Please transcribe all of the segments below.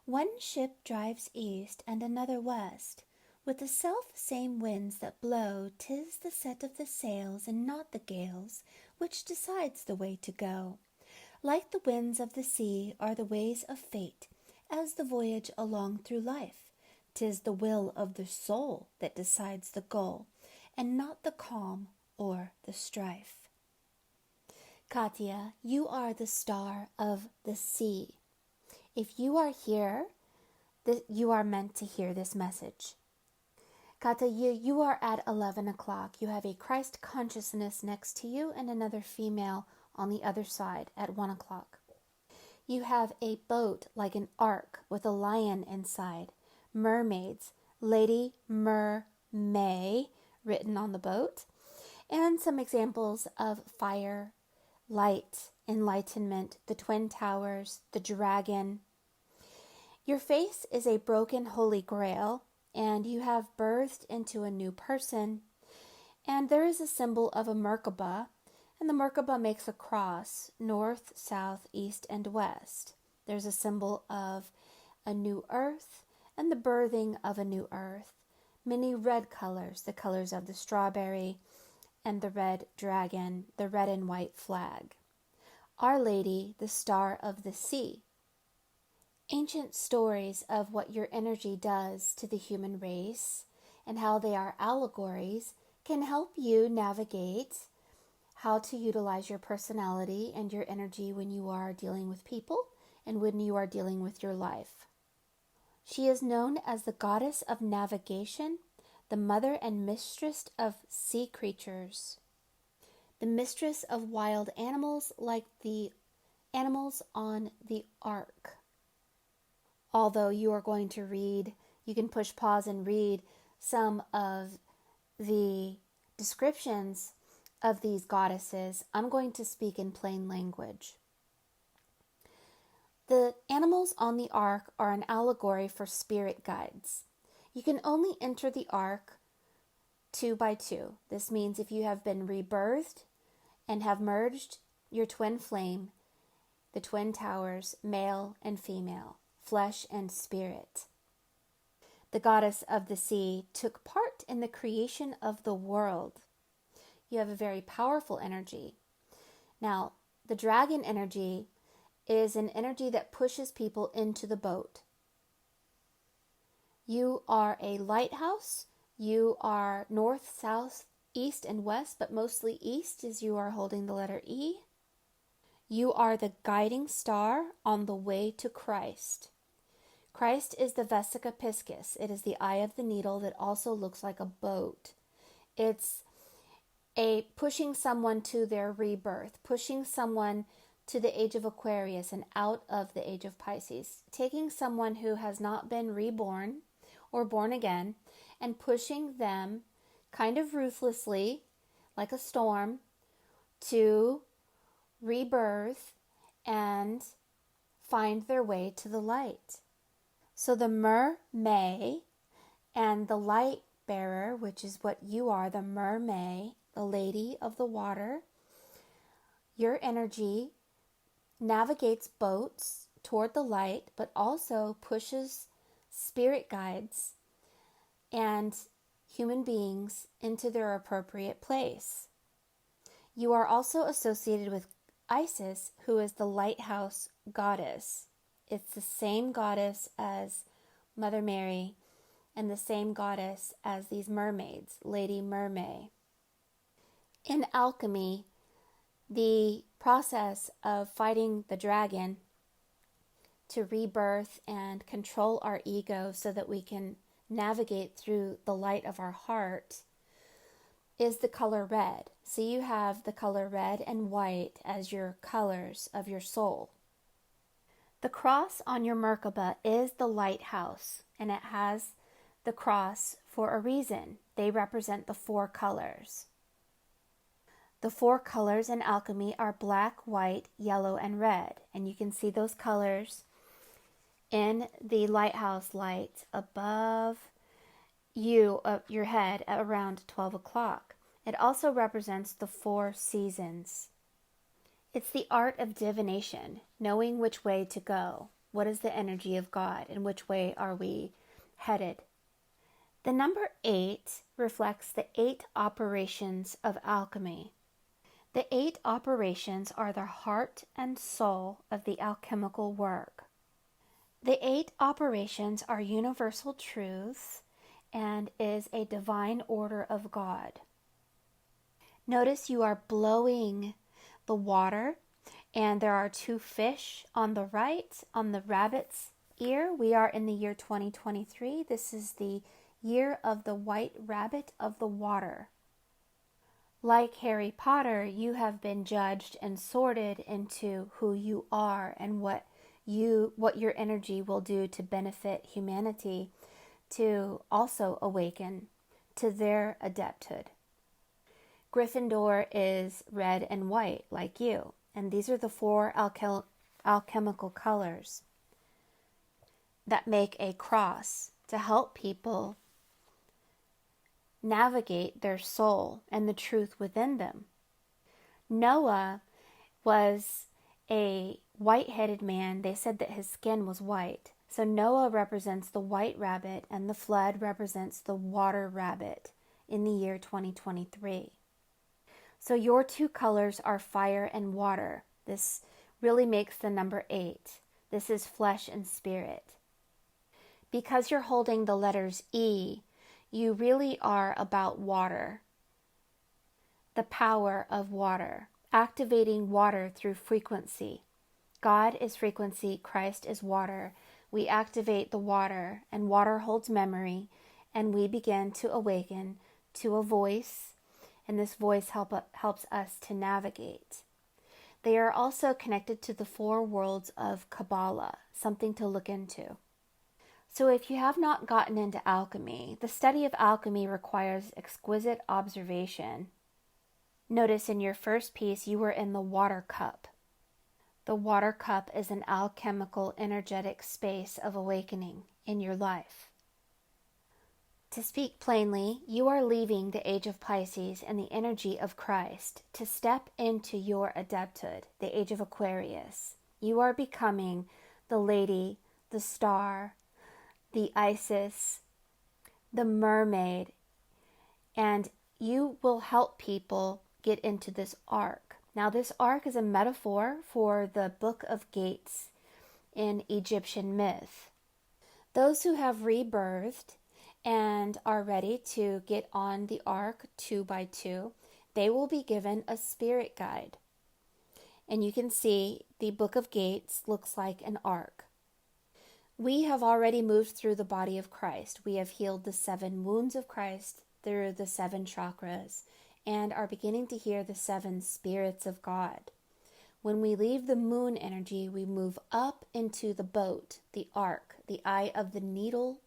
One ship drives east and another west. With the self-same winds that blow, 'tis the set of the sails and not the gales which decides the way to go. Like the winds of the sea are the ways of fate, as the voyage along through life. 'Tis the will of the soul that decides the goal, and not the calm or the strife. CATIA, you are the star of the sea. If you are here, you are meant to hear this message. CATIA, you are at 11 o'clock. You have a Christ consciousness next to you and another female on the other side at 1 o'clock. You have a boat like an ARK with a lion inside, mermaids, Lady Mermay written on the boat, and some examples of fire, light, enlightenment, the twin towers, the dragon. Your face is a broken holy grail, and you have birthed into a new person. And there is a symbol of a Merkaba, and the Merkaba makes a cross, north, south, east, and west. There's a symbol of a new earth and the birthing of a new earth. Many red colors, the colors of the strawberry and the red dragon, the red and white flag. Our Lady, the star of the sea. Ancient stories of what your energy does to the human race and how they are allegories can help you navigate how to utilize your personality and your energy when you are dealing with people and when you are dealing with your life. She is known as the goddess of navigation, the mother and mistress of sea creatures, the mistress of wild animals like the animals on the ARK. Although you are going to read, you can push pause and read some of the descriptions of these goddesses. I'm going to speak in plain language. The animals on the ARK are an allegory for spirit guides. You can only enter the ARK 2 by 2. This means if you have been rebirthed and have merged your twin flame, the twin towers, male and female, flesh and spirit. The goddess of the sea took part in the creation of the world. You have a very powerful energy. Now, the dragon energy is an energy that pushes people into the boat. You are a lighthouse. You are north, south, east, and west, but mostly east as you are holding the letter E. You are the guiding star on the way to Christ. Christ is the Vesica Piscis. It is the eye of the needle that also looks like a boat. It's a pushing someone to their rebirth, pushing someone to the age of Aquarius and out of the age of Pisces, taking someone who has not been reborn or born again and pushing them kind of ruthlessly, like a storm, to rebirth and find their way to the light. So the Mermay and the light bearer, which is what you are, the Mermay, the lady of the water, your energy navigates boats toward the light, but also pushes spirit guides and human beings into their appropriate place. You are also associated with Isis, who is the lighthouse goddess. It's the same goddess as Mother Mary and the same goddess as these mermaids, Lady Mermay. In alchemy, the process of fighting the dragon to rebirth and control our ego so that we can navigate through the light of our heart is the color red. So you have the color red and white as your colors of your soul. The cross on your Merkaba is the lighthouse, and it has the cross for a reason. They represent the 4 colors. The 4 colors in alchemy are black, white, yellow, and red. And you can see those colors in the lighthouse light above you, your head at around 12 o'clock. It also represents the 4 seasons. It's the art of divination, knowing which way to go. What is the energy of God, and which way are we headed? The number 8 reflects the 8 operations of alchemy. The 8 operations are the heart and soul of the alchemical work. The 8 operations are universal truths and is a divine order of God. Notice you are blowing the water, and there are 2 fish on the right, on the rabbit's ear. We are in the year 2023. This is the year of the white rabbit of the water. Like Harry Potter, you have been judged and sorted into who you are and what your energy will do to benefit humanity, to also awaken to their adepthood. Gryffindor is red and white, like you, and these are the 4 alchemical colors that make a cross to help people navigate their soul and the truth within them. Noah was a white-headed man. They said that his skin was white. So Noah represents the white rabbit, and the flood represents the water rabbit in the year 2023. So your 2 colors are fire and water. This really makes the number 8. This is flesh and spirit. Because you're holding the letters E, you really are about water, the power of water, activating water through frequency. God is frequency, Christ is water. We activate the water, and water holds memory, and we begin to awaken to a voice, and this voice helps us to navigate. They are also connected to the 4 worlds of Kabbalah, something to look into. So if you have not gotten into alchemy, the study of alchemy requires exquisite observation. Notice in your first piece, you were in the water cup. The water cup is an alchemical, energetic space of awakening in your life. To speak plainly, you are leaving the age of Pisces and the energy of Christ to step into your adepthood, the age of Aquarius. You are becoming the lady, the star, the Isis, the mermaid, and you will help people get into this ark. Now, this ark is a metaphor for the Book of Gates in Egyptian myth. Those who have rebirthed and are ready to get on the ark 2 by 2, they will be given a spirit guide. And you can see the Book of Gates looks like an ark. We have already moved through the body of Christ. We have healed the 7 wounds of Christ through the 7 chakras and are beginning to hear the 7 spirits of God. When we leave the moon energy, we move up into the boat, the ark, the eye of the needle,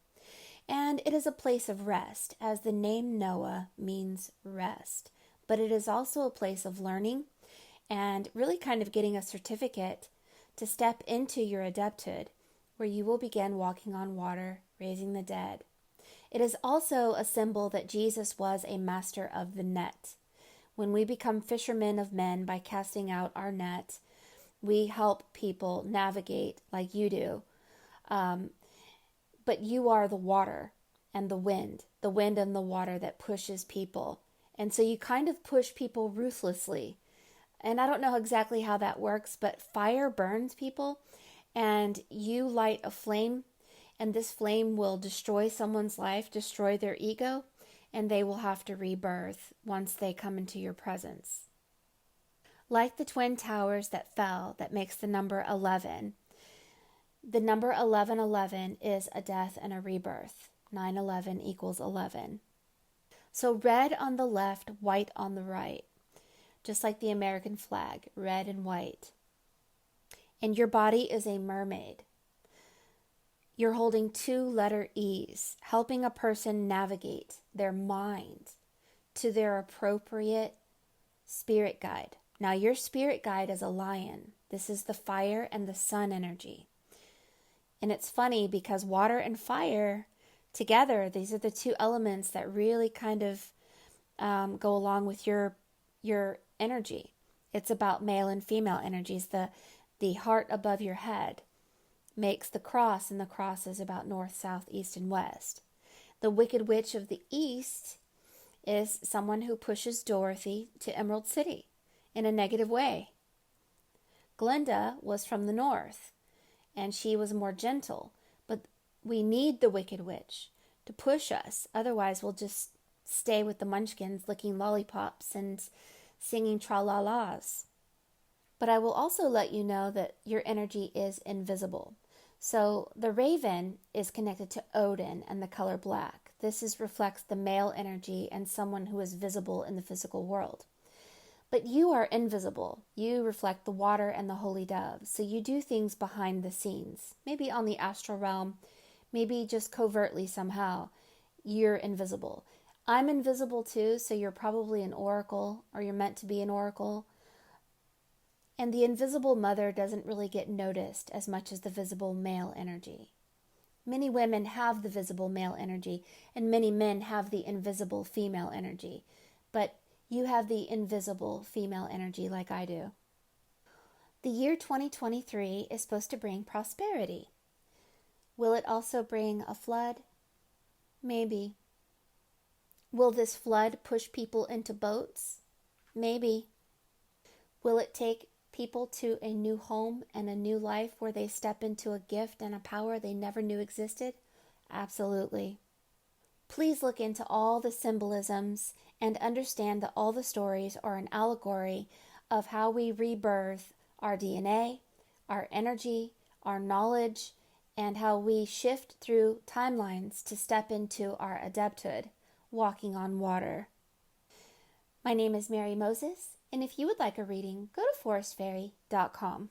and it is a place of rest, as the name Noah means rest. But it is also a place of learning and really kind of getting a certificate to step into your adepthood, where you will begin walking on water, raising the dead. It is also a symbol that Jesus was a master of the net. When we become fishermen of men by casting out our net, we help people navigate like you do. But you are the water and the wind and the water that pushes people. And so you kind of push people ruthlessly. And I don't know exactly how that works, but fire burns people, and you light a flame, and this flame will destroy someone's life, destroy their ego, and they will have to rebirth once they come into your presence. Like the twin towers that fell, that makes the number 11. The number 1111 is a death and a rebirth. 911 equals 11. So red on the left, white on the right. Just like the American flag, red and white. And your body is a mermaid. You're holding 2 letter E's, helping a person navigate their mind to their appropriate spirit guide. Now, your spirit guide is a lion. This is the fire and the sun energy. And it's funny because water and fire together, these are the 2 elements that really kind of go along with your energy. It's about male and female energies, the heart above your head. makes the cross, and the cross is about north, south, east, and west. The Wicked Witch of the East is someone who pushes Dorothy to Emerald City in a negative way. Glinda was from the north, and she was more gentle. But we need the Wicked Witch to push us. Otherwise, we'll just stay with the munchkins licking lollipops and singing tra-la-las. But I will also let you know that your energy is invisible. So the raven is connected to Odin and the color black. This reflects the male energy and someone who is visible in the physical world. But you are invisible. You reflect the water and the holy dove. So you do things behind the scenes, maybe on the astral realm, maybe just covertly somehow. You're invisible. I'm invisible too, so you're probably an oracle, or you're meant to be an oracle. And the invisible mother doesn't really get noticed as much as the visible male energy. Many women have the visible male energy, and many men have the invisible female energy. But you have the invisible female energy like I do. The year 2023 is supposed to bring prosperity. Will it also bring a flood? Maybe. Will this flood push people into boats? Maybe. Will it take people to a new home and a new life where they step into a gift and a power they never knew existed? Absolutely. Please look into all the symbolisms and understand that all the stories are an allegory of how we rebirth our DNA, our energy, our knowledge, and how we shift through timelines to step into our adepthood, walking on water. My name is Mary Moses, and if you would like a reading, go to forestfairy.com.